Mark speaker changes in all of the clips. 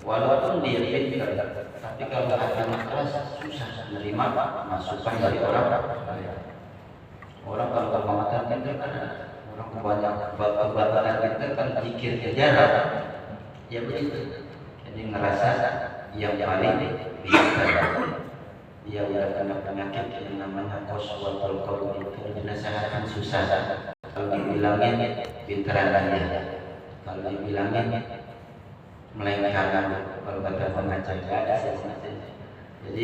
Speaker 1: walaupun dia pintar, tapi kalau hatinya keras susah menerima masukan dari orang. Orang kalau kemamatan pintar kan orang kebanyakan kebatalan pintar kan pikir kejaran, ya begitu. Jadi ngerasa yang paling pintar. Dia udah kena penyakit yang namanya qaswatul qalbi, dinasehatkan susah. Kalau dibilangin pintaran dia, kalau dibilangin melainkan kalau kata pengajar ada sesuatu. Jadi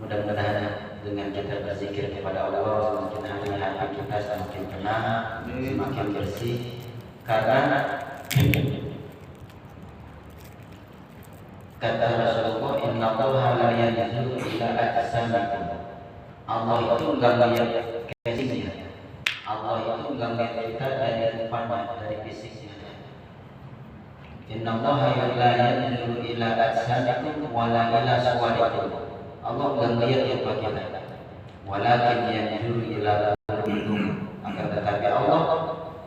Speaker 1: mudah-mudahan dengan kita berzikir kepada Allah semakin hari hati kita semakin tenang, semakin bersih. Karena kata Rasulullah, Inna Allah la yanzuru ila ajsamikum. Allah itu enggak melihat fisiknya. Allah itu enggak melihat kita dari depannya, dari fisiknya. Inna Allah la yanzuru ila ajsamikum wala ila suwarikum. Allah enggak melihat rupa kita. Walakin yanzuru ila qulubikum. Akan tetapi Allah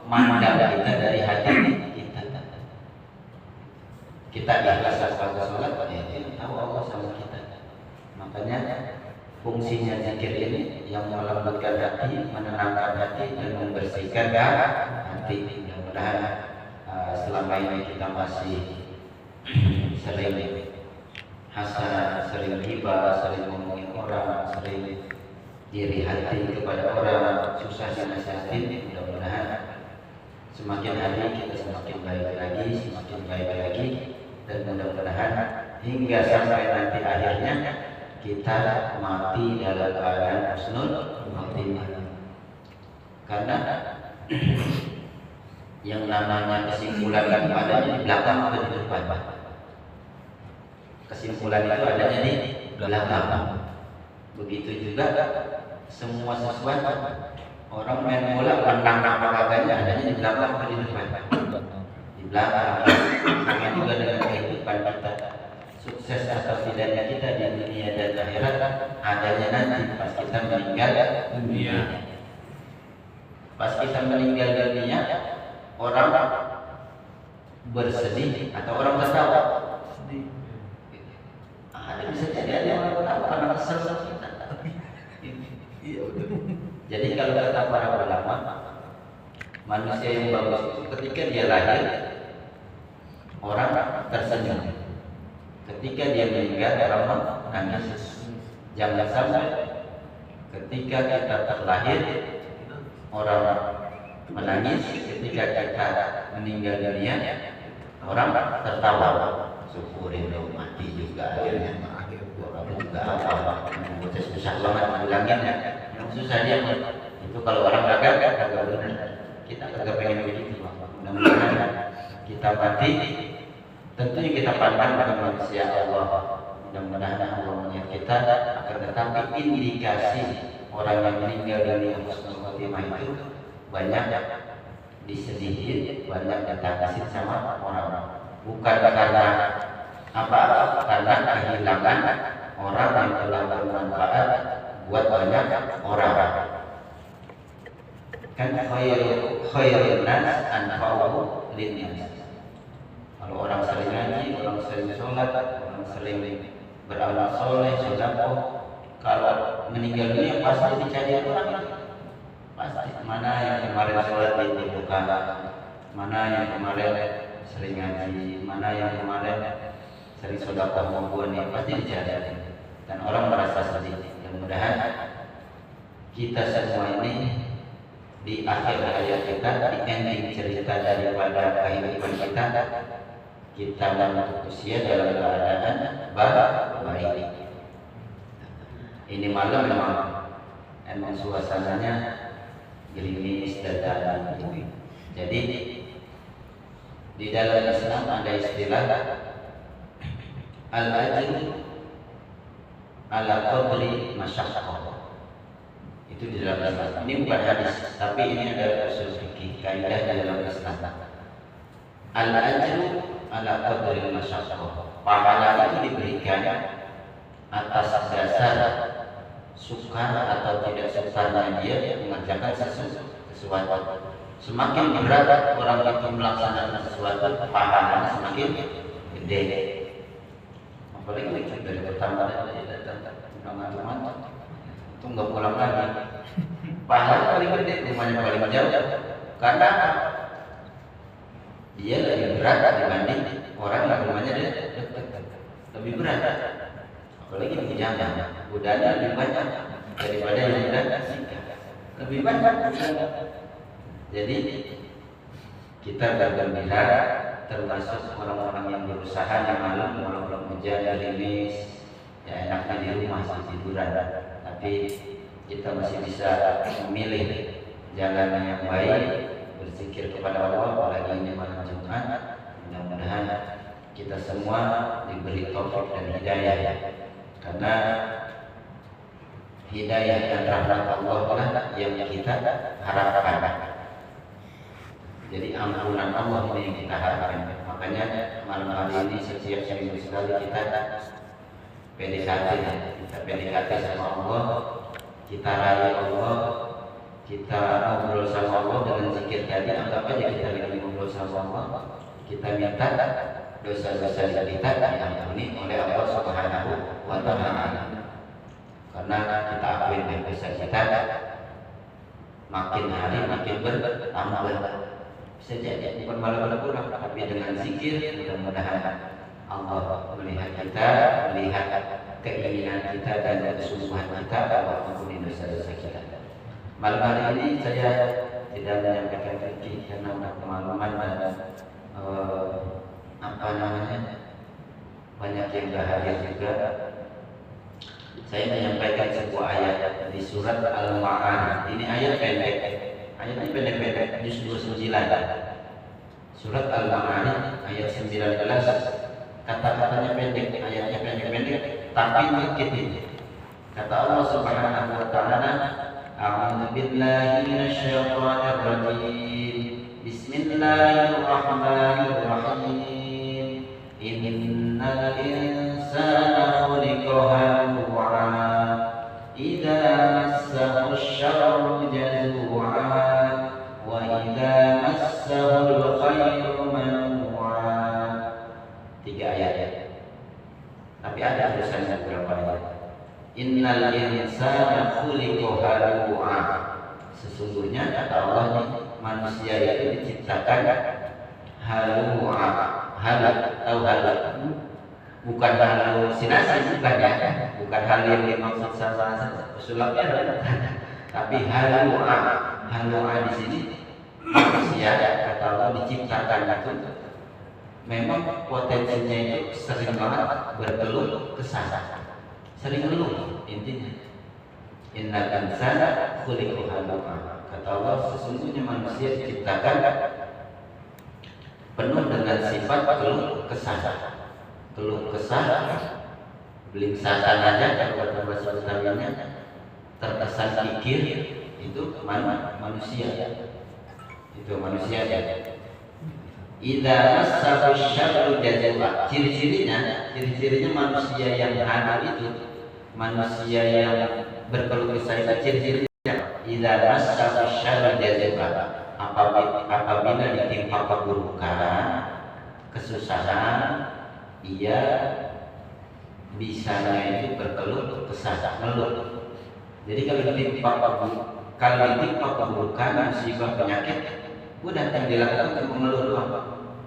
Speaker 1: mandang kita dari hati kita. Kita ikhlas pada salat, ya tahu Allah sama kita. Makanya fungsinya zikir ini yang melembutkan hati, menenangkan hati dan membersihkan hati. Mudah-mudahan selama ini kita masih sering hasad, sering riba, sering ngomongin orang, sering iri hati kepada orang, susah dinasihatin. Mudah-mudahan semakin hari kita semakin baik lagi, dan mudah-mudahan hingga sampai nanti akhirnya kita mati dalam keadaan husnul khotimah. Karena yang namanya kesimpulan kan adanya di belakang atau di depan. Kesimpulan itu adanya di belakang. Begitu juga semua sesuatu. Orang main bola menang olahraganya adanya di belakang atau di depan? Di belakang. Sama juga dengan kehidupan kita. Sukses atau tidaknya kita di dunia dan akhirat adanya nanti pas kita meninggal dunia. Pas kita meninggal dunia, orang bersedih atau orang tertawa. Ada bisa jadi ada yang tertawa karena kesal kita. Jadi kalau kata para ulama, manusia yang bagus ketika dia lahir orang tersenyum. Ketika dia meninggal orang menangis. Jangan sampai ketika kita terlahir orang menangis, ketika kita meninggal dunia orang tertawa. Syukurin lo mati juga akhirnya. Orang juga apa? Susah banget bilanginnya. Yang susah dia itu kalau orang kagak benar. Kita kagak pengen begitu. Mudah-mudahan kita mati. Tentunya kita pandang pada manusia Allah. Mudah-mudahan Allah melihat kita. Akan tetapi indikasi orang yang meninggal dunia husnul khotimah itu banyak disedihin, banyak ditangisin sama orang. Bukan karena apa-apa, karena kehilangan orang yang telah bermanfaat buat banyak orang. Kan khairun nas anfa'uhum linnas. Kalau orang sering ngaji, orang sering sholat, orang sering beramal soleh, sedekah, kalau meninggal dunia pasti dicari orang itu. Pasti mana yang kemarin sholat di bukan, mana yang kemarin sering ngaji, mana yang kemarin sering sedekah maupun ini pasti dicari. Dan orang merasa sedih. Mudah-mudahan kita semua ini di akhir hayat kita, di ending cerita daripada kehidupan kita menutup usia dalam keadaan baik. Ini malam memang suasananya gerimis dan ini. Jadi di dalam Islam ada istilah al-ajru ala qadri masyaqqah. Itu di dalam Islam. Ini bukan hadis, tapi ini adalah usul fikih, kaidah dalam Islam. Al-ajru ala qadri masyaqqah. Pahala itu diberikan atas dasar sukar atau tidak sukarnya dia mengerjakan sesuatu. Semakin berat orang itu melaksanakan sesuatu, pahalanya semakin gede. apalagi lucu dari pertama dia datang pulang ngantuk itu nggak pulang lagi. Pahala paling gede, rumahnya paling jauh. Karena dia lebih berat dibanding orang yang rumahnya dekat. Lebih berat. Apalagi di jamaah, budaya lebih banyak daripada yang udah singkat. Lebih banyak. Jadi kita bergembira, termasuk orang-orang yang berusaha yang malam malam hujan gerimis, ya enaknya di rumah sih tiduran. Tapi kita masih bisa memilih jalan yang baik, berzikir kepada Allah, apalagi ini malam Jumat. Mudah-mudahan kita semua diberi taufik dan hidayah, karena hidayah dan rahmat Allah lah yang kita harapkan. Jadi ampunan Allah ini yang kita harapkan. Makanya malam hari ini setiap seminggu sekali kita PDKT sama Allah, kita raih Allah, kita ngobrol sama Allah dengan zikir tadi. Anggap aja kita lagi ngobrol sama Allah, kita minta dosa-dosa kita diampuni oleh Allah Subhanahu wa Ta'ala. Karena kita akui dosa kita makin hari makin bertambah. Bisa jadi bukan malah kurang, tapi dengan zikir mudah-mudahan Allah melihat kita, melihat keinginan kita dan kesungguhan kita, Allah ampuni dosa-dosa kita. Malam hari ini saya tidak menyampaikan fikih karena pengalaman dan banyak yang hadir juga. Saya menyampaikan sebuah ayat di surat Al-Ma'arij. Ini ayat pendek. Ayatnya pendek-pendek, juz 29. Surat Al-Ma'arij ayat 19. Kata-katanya pendek, ayatnya pendek-pendek, tapi begitu. Kata Allah Subhanahu wa Ta'ala, A'udzu billahi minasyaitonir rajim. Bismillahirrahmanirrahim. Innal insana khuliqa halu'a. Idza massahu asy-syarru jazu'a wa idza massahu al-khairu manu'a. 3 ayat. Tapi ada tulisannya beberapa ayat. Innal insana khuliqa halu'a. Sesungguhnya kata Allah nih, manusia itu diciptakan halu'a. Bukan halusinasi, bukan ya, bukan hal yang dimaksud sama sulapnya, tapi halu'a di sini manusia kata Allah diciptakan itu memang potensinya itu sering banget berkeluh kesah, sering ngeluh. Intinya innal insana khuliqa halu'a. Kata Allah sesungguhnya manusia diciptakan penuh dengan sifat keluh kesah, belingsatan aja kalau kata bahasa Betawinya, terkesan pikir itu manusia. Itu manusia ya. Idza massahu syarru jazua. Ciri-cirinya manusia yang halu itu, manusia yang berkeluh kesah itu ciri-cirinya idza massahu syarru jazua. Apabila ditimpa keburukan, kesusahan, ia bisanya itu berkeluh kesah, ngeluh. Jadi kalau ditimpa keburukan, musibah, penyakit, udah yang dilakukan untuk mengeluh doang.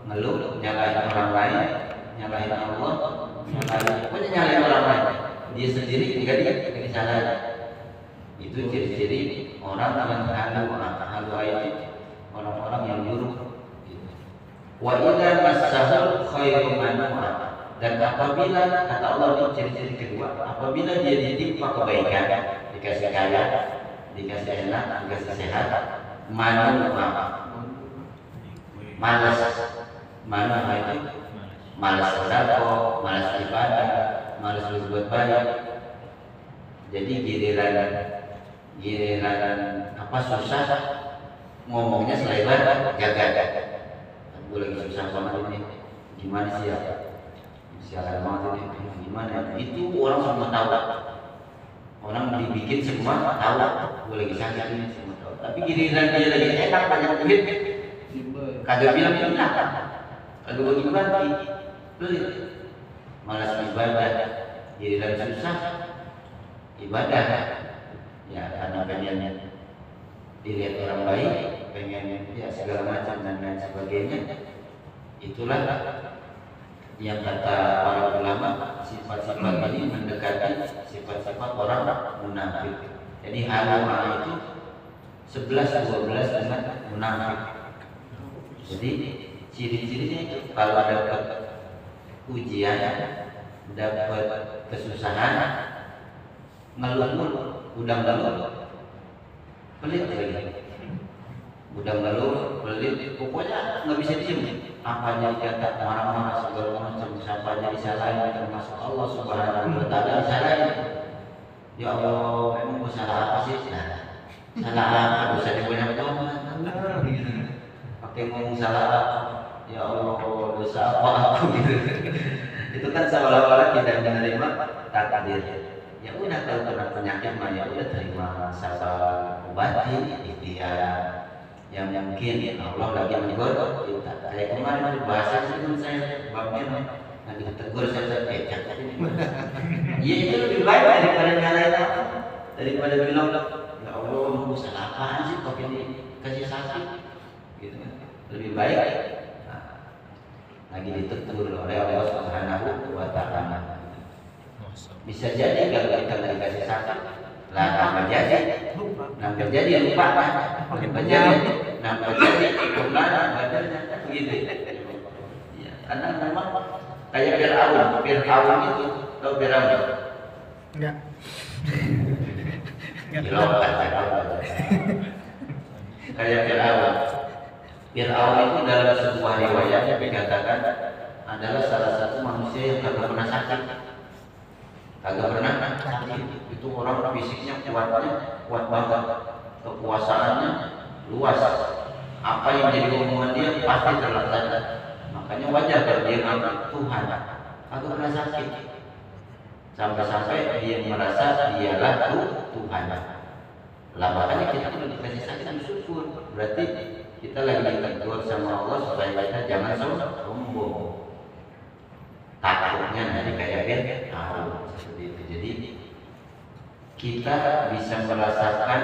Speaker 1: Ngeluh, nyalahin orang lain, nyalahin Allah, nyalahin orang lain. Dia sendiri enggak disalahin. Itu ciri-ciri orang yang halu itu orang-orang yang buruk. Wa idza massahul khairu manu'a. Dan apabila kata Allah itu ciri-ciri kedua, apabila dia ditimpa kebaikan, dikasih kaya, dikasih enak, dikasih sehat, malas itu malas sedekah, malas ibadah, malas berbuat baik. Jadi giliran susah ngomongnya selebar gagal. Gue lagi susah banget ini, gimana sih ya? Sialan banget ini, gimana? Itu orang semua tahu. Orang dibikin semua tahu. Gue lagi sakit ini semua tahu. Tapi giliran dia lagi enak banyak duit, kagak bilang enak, kagak bagi-bagi, pelit. malas ibadah, giliran susah ibadah. Ya karena pengen dilihat orang baik, pengen ya segala macam dan lain sebagainya. Itulah yang kata para ulama, sifat-sifat ini mendekati sifat-sifat orang munafik. Jadi hawa itu 11-12 dengan munafik. Jadi ciri-cirinya itu kalau dapat ujian, dapat kesusahan, ngeluh, udang-udang, pelit lagi. Udang-udang, pelit, pokoknya nggak bisa diem. Apanya dikata marah-marah segala macam, sampahnya disalahin, termasuk Allah Subhanahu wa Ta'ala disalahin. Ya Allah, emang gue salah apa sih? Salah apa? Dosa di banyak banget. Pakai ngomong salah apa? Ya Allah, dosa apa aku gitu. Itu kan seolah-olah tidak menerima takdir. Ya udah, kalau kena penyakit mah ya udah terima, sabar, obati, ikhtiar. Yang mungkin Allah lagi menegur kita. Kayak kemarin di bahasa itu saya babnya lagi ditegur, saya pecat. Ya itu lebih baik daripada nyalain apa, daripada bilang ya Allah mau salah apaan sih kok ini kasih sakit gitu. Lebih baik lagi ditegur oleh Allah Subhanahu wa Ta'ala. Bisa jadi kalau kita nggak dikasih sakit, lah nambah jadi lupa, nambah jadi kemana badannya gitu. Ya, karena memang kayak Fir'aun itu, tahu Fir'aun?
Speaker 2: Enggak.
Speaker 1: Kayak Fir'aun itu dalam sebuah riwayat dikatakan adalah salah satu manusia yang kagak pernah sakit. Itu orang fisiknya kuat banget, kekuasaannya luas. Apa yang jadi omongan dia pasti terlaksana. Makanya wajar kalau dia ngaku Tuhan, kagak pernah sakit. Sampai-sampai dia merasa dialah Tuhan. Lah makanya kita kalau dikasih sakit bersyukur. Berarti kita lagi ditegur sama Allah supaya kita jangan sombong. Takutnya nanti kayak Fir'aun seperti itu. Jadi kita bisa merasakan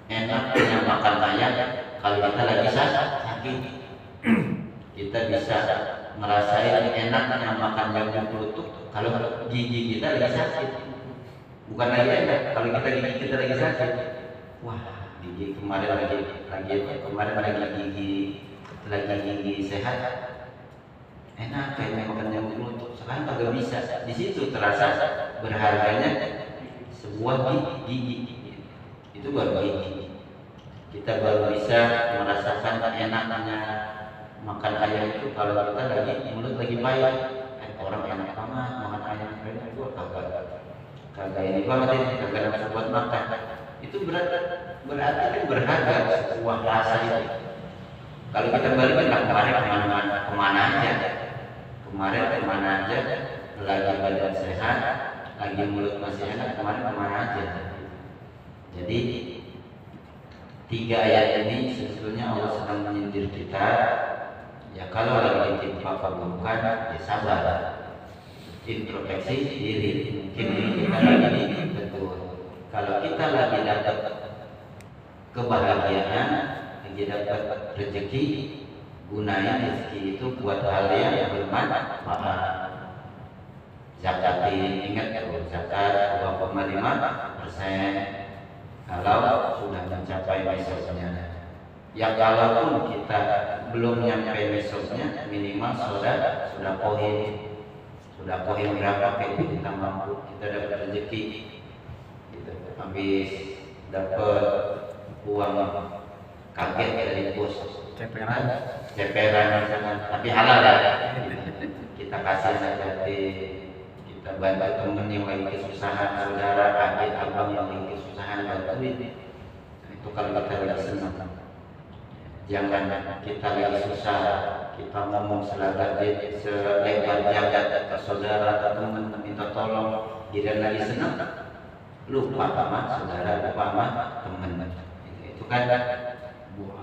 Speaker 1: enaknya makan ayam kalau kita lagi sakit. Kita bisa ngerasain enaknya makan jagung kelutuk kalau gigi kita lagi sakit. Bukan lagi enak kalau kita lagi sakit. Wah, gigi kemarin lagi gigi sehat. Enak kayaknya makan jagung kelutuk. Sekarang kagak bisa. Di situ terasa berharganya sebuah gigi. Itu baru gigi. Kita baru bisa merasakan enaknya makan ayam itu kalau kita lagi mulut lagi payah. Orang enak banget makan ayam, gua kagak ini banget ini, kagak ada buat makan. Itu berarti kan berharga sebuah rasa itu. Kalau kita balik kemana aja, lagi badan sehat, lagi mulut masih enak, kemana aja. Jadi 3 ayat ini sebetulnya Allah sedang menyindir kita. Ya kalau lagi ditimpa keburukan, ya sabar, introspeksi diri. Mungkin kita lagi betul. Kalau kita lagi dapat kebahagiaan, lagi dapat rezeki, gunain rezeki itu buat hal yang bermanfaat. Zakat, ingat zakat 2,5% kalau sudah mencapai besoknya. Ya kalaupun kita belum nyampe besoknya, minimal sudah poin berapa kayak kita mampu, kita dapat rezeki gitu. Habis dapat uang kaget dari bos, ceperan misalkan, tapi halal ya. Kita kasih zakat, kita bantu teman yang lagi kesusahan, saudara, adik, abang yang lagi kesusahan, bantuin. Itu kalau kita lagi senang. Jangan kita lagi susah, kita ngomong selebar jagat ke saudara atau teman minta tolong, tidak lagi senang, lupa sama saudara, lupa sama teman. Itu kan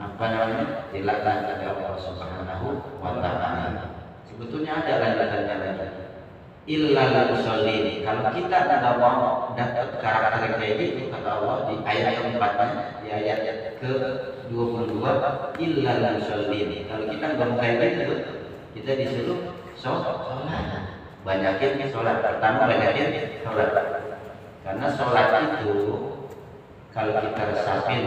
Speaker 1: apa namanya, dilaknat oleh Allah Subhanahu wa Ta'ala. Sebetulnya ada lanjutannya lagi. illal musallin. Kalau kita tidak mau dapat karakter kayak gitu, kata Allah di ayat keempatnya, di ayat ke-22, illal musallin. Kalau kita nggak mau kayak gitu, kita disuruh sholat. Banyakin sholat. Pertama banyakin sholat. Karena sholat itu kalau kita resapin,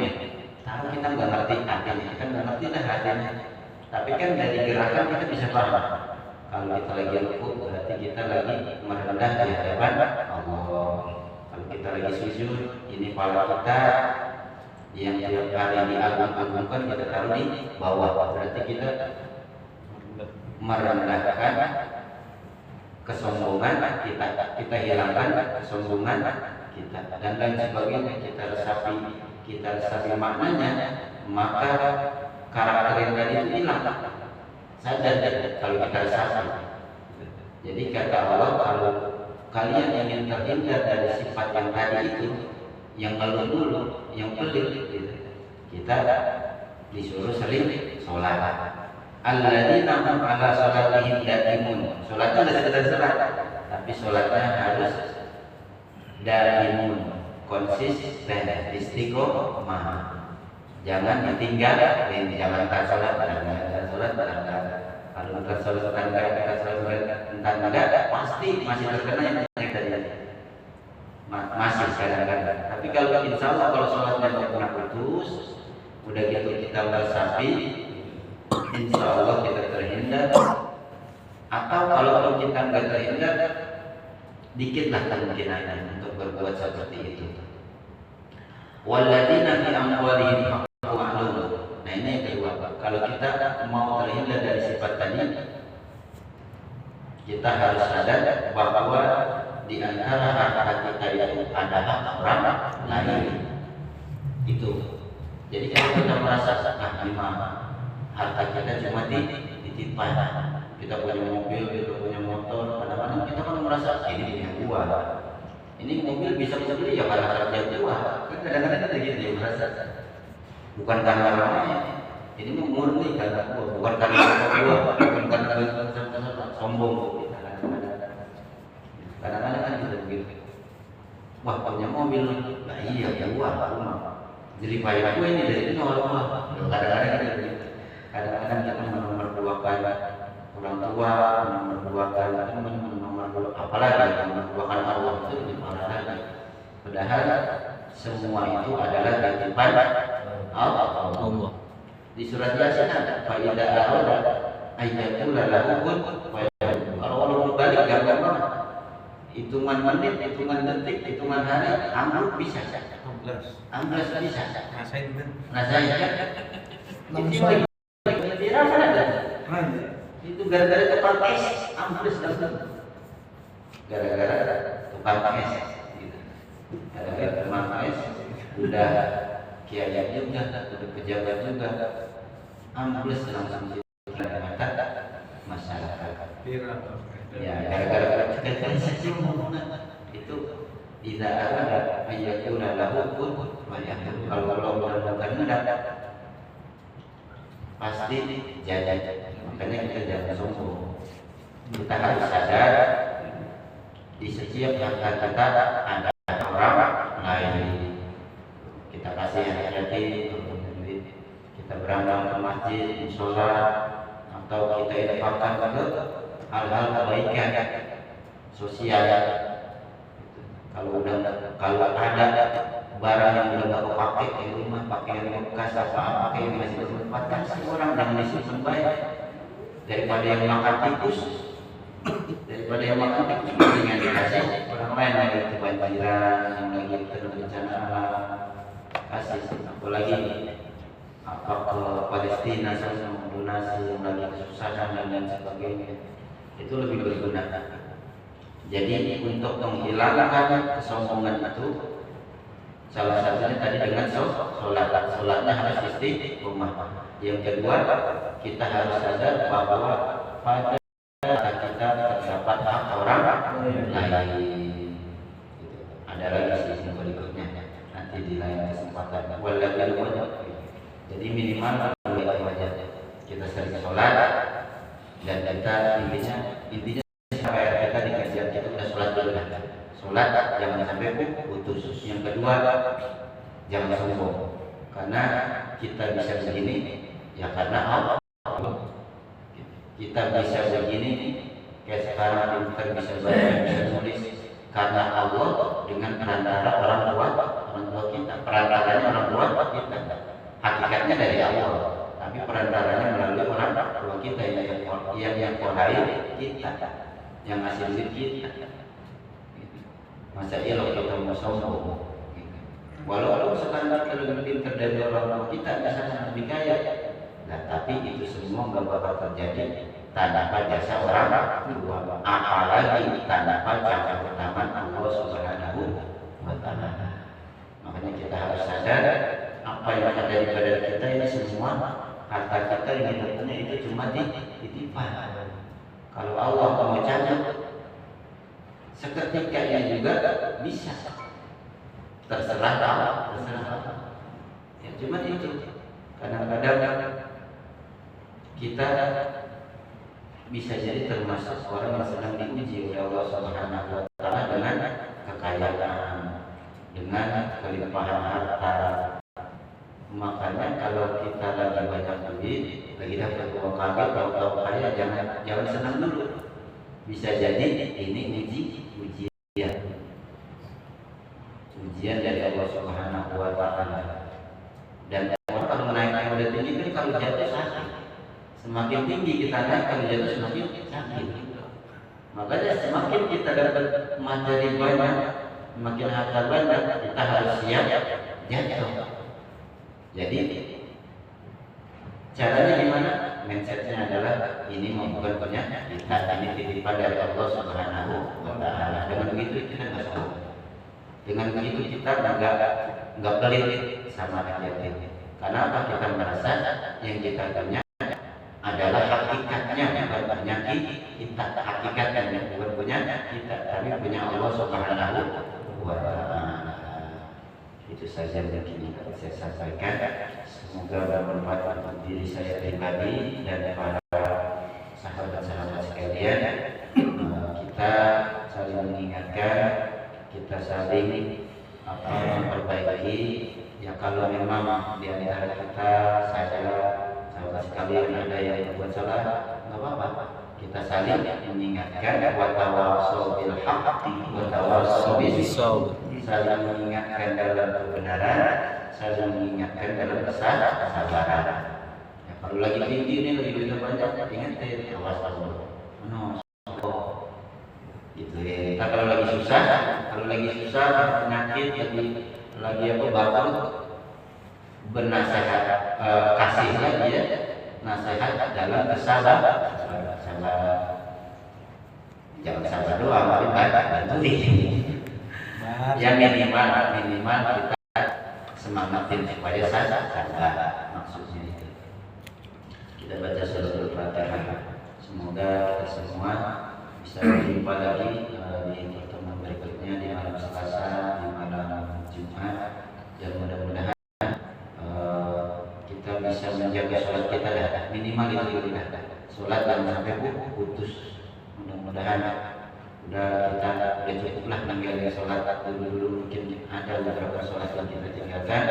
Speaker 1: tahu kita nggak ngerti artinya, kita nggak ngerti lah artinya. Tapi kan dari gerakan kita bisa paham. Kalau kita lagi rukuk berarti kita lagi merendah di hadapan Allah. Kalau kita lagi sujud, ini kepala kita yang tiap hari diagung-agungkan kita taruh di bawah. Berarti kita merendahkan kesombongan kita hilangkan kesombongan kita dan lain sebagainya. Kita resapi maknanya, maka karakter yang tadi itu hilang. Sadar kalau kita resapi. Jadi kata Allah, kalau kalian ingin terhindar dari sifat yang tadi itu, yang ngeluh dulu, yang pelit, gitu, kita disuruh sering sholat. Alladzina hum ala sholatihim daimun. Sholatnya tidak sekedar sholat, tapi sholatnya harus daimun, konsisten, istiqomah. Jangan ditinggal, jangan tak sholat, jangan sholat, kalau tak sholat, enggak, pasti masih terkena yang tadi. Masih kadang-kadang. Tapi kalau insya Allah kalau sholatnya tidak pernah putus, udah gitu kita bersapi, insya Allah kita terhindar. Atau kalau kita nggak terhindar, dikitlah kemungkinan untuk berbuat seperti itu. Walladzina fi amwalihim haqqun ma'lum. Nah ini yang kedua. Kalau kita mau terhindar dari sifat tadi, kita harus sadar bahwa di antara harta kita itu ada hak orang lain. Itu. Jadi kalau kita merasa harta kita cuma dititipkan, kita punya mobil, kita punya motor, kadang-kadang kita kan merasa ini punya gua. Ini mobil bisa beli ya karena kerja gua. Kadang-kadang kita gitu ya merasa. Bukan karena orang lain. Ini murni karena gua, bukan karena gua, bukan karena sombong. Kadang-kadang kan kita begitu. Wah punya mobil, nah iya gua rumah. Jadi payah gua ini dari itu orang. Kadang-kadang kita begitu. Kadang-kadang kita memerduakan orang tua, memerduakan teman, apalagi memerduakan Allah itu lebih parah lagi. Padahal semua itu adalah titipan Allah. Di surat Yasin ada faida arada ayatul lahu kun. Kalau Allah berbalik gampang banget. Hitungan menit, hitungan detik, hitungan hari, amruk bisa. Amblas bisa. Rasain kan? Itu dirasa ada. Itu gara-gara tukang es, ambles langsung. Gara-gara tukang es, gitu. Gara-gara tukang es, udah kiai juga, udah pejabat juga, ambles langsung di mata masyarakat. Ya, gara-gara transaksi itu tidak ada ayatuna lahu kun wayakun. Kalau bukan ada pasti jadi. Makanya kita jangan sombong. Kita harus sadar di setiap harta kita ada orang lain. Kita kasih hati-hati, kita berangkat ke masjid, sholat, atau kita infakkan ke hal-hal kebaikan sosial. Kalau ada barang yang udah nggak kepake di rumah, pakaian bekas apa yang masih bermanfaat, kasih orang, jangan disimpan baik. Daripada yang makan tikus, mendingan dikasih orang lain yang lagi kebanjiran, yang lagi kena bencana alam, kasih. Apalagi apa ke Palestina sama donasi yang lagi kesusahan dan lain sebagainya, itu lebih berguna. Jadi untuk menghilangkan kesombongan itu, salah satunya tadi dengan sholatnya harus istiqomah. Yang kedua, kita harus sadar bahwa pada kita terdapat hak orang lain. Ada lagi sisi berikutnya nanti di lain kesempatan. Jadi minimal wajah kita sering sholat dan kita intinya supaya kita di kajian sholat jangan sampai putus. Yang kedua, jangan sombong. Karena kita bisa begini ya karena Allah. Kita bisa begini kayak sekarang kita bisa baca, bisa nulis karena Allah dengan perantara orang tua kita. Perantaranya orang tua kita. Hakikatnya dari Allah, tapi perantaranya melalui orang tua kita yang kolai kita, yang ngasih duit kita. Masa iya kalau kita mau sombong? Walaupun sekarang kita lebih pintar dari orang tua kita, bisa lebih kaya. Nah, tapi itu semua nggak bakal terjadi tanpa jasa orang tua, apalagi tanpa campur tangan Allah Subhanahu wa Ta'ala. Makanya kita harus sadar apa yang ada di badan kita ini semua harta kita yang kita punya itu cuma titipan. Kalau Allah mau cabut, seketika ini juga bisa. Terserah Allah. Ya cuma itu. Kadang-kadang kita bisa jadi termasuk orang yang sedang diuji oleh Allah Subhanahu wa Ta'ala dengan kekayaan, dengan kelimpahan harta. Makanya kalau kita lagi banyak duit, lagi dapat uang kaget, tahu-tahu kaya, jangan senang dulu. Bisa jadi ini ujian dari Allah Subhanahu wa Ta'ala. Dan orang kalau menaikkan udah tinggi kan kalau jatuh sakit. Semakin tinggi kita naik, kalau jatuh semakin sakit. Makanya semakin kita dapat materi banyak, semakin harta banyak, kita harus siap jatuh. Jadi caranya gimana? Mindsetnya adalah ini bukan punya kita, ini titipan dari Allah Subhanahu wa Ta'ala. Dengan begitu kita nggak sombong. Dengan begitu kita nggak pelit sama yatim. Karena apa? Kita merasa yang kita punya adalah hakikatnya, bukan punya kita. Hakikatnya bukan punya kita, tapi punya Allah Subhanahu wa Ta'ala. Itu saja yang ingin saya sampaikan. Semoga bermanfaat untuk diri saya pribadi dan para sahabat-sahabat sekalian. Kita saling mengingatkan, kita saling memperbaiki. Ya kalau memang di antara kita sahabat sekalian ada yang berbuat salah, nggak apa-apa. Kita saling mengingatkan, wa tawassaw bil haqqi wa tawassaw bis sabr. Saling mengingatkan dalam kebenaran, saling mengingatkan dalam kesabaran. Ya, kalau lagi tinggi ini lebih banyak, ingat awas Allah. Gitu ya. Nah, kalau lagi susah, penyakit, lagi apa bapak bernasihat, kasihnya dia nasihat dalam kesabaran. Jangan sabar doang, tapi bantuin. Ya minimal kita semangatin supaya sabar, maksudnya itu. Kita baca suratul Fatihah. Semoga kita semua bisa berjumpa lagi di pertemuan berikutnya di malam Selasa, di malam Jumat, dan mudah-mudahan kita bisa menjaga sholat kita minimal itu kita. Sholat jangan sampai putus. Mudah-mudahan kita udah cukuplah meninggalkan sholat. Dulu mungkin ada beberapa sholat yang kita tinggalkan.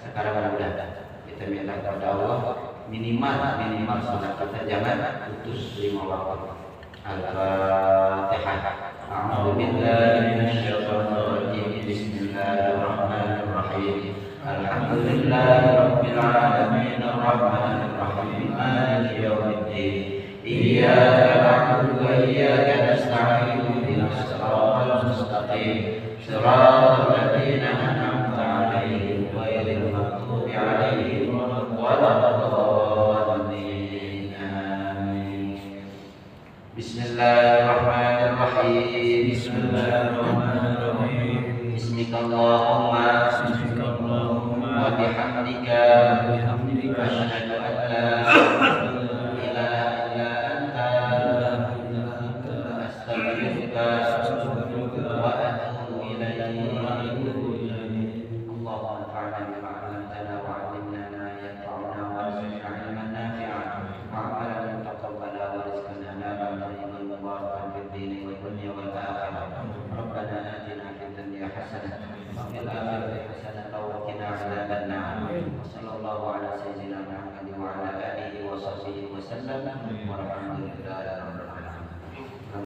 Speaker 1: Sekarang udah kita minta kepada Allah minimal sholat kita jangan putus 5 waktu. Al-Fatihah. A'udzu billahi minasyaitonir rajim. Bismillahirrahmanirrahim. Alhamdulillahirabbil alamin arrahmanir rahim maliki yaumiddin. Iyyaka na'budu wa iyyaka nasta'in. Ihdinas siratal mustaqim. Shiratal ladzina an'amta 'alaihim ghairil maghdubi 'alaihim waladdallin. Amin. Bismillahirrahmanirrahim. Bismillahirrahmanirrahim. Bismikallahumma wa bihamdika asyhadu an la Rabbana atina Sallallahu ala sayyidina Muhammad wa ala alihi wa sahbihi wa sallam. Walhamdulillahi rabbil alamin.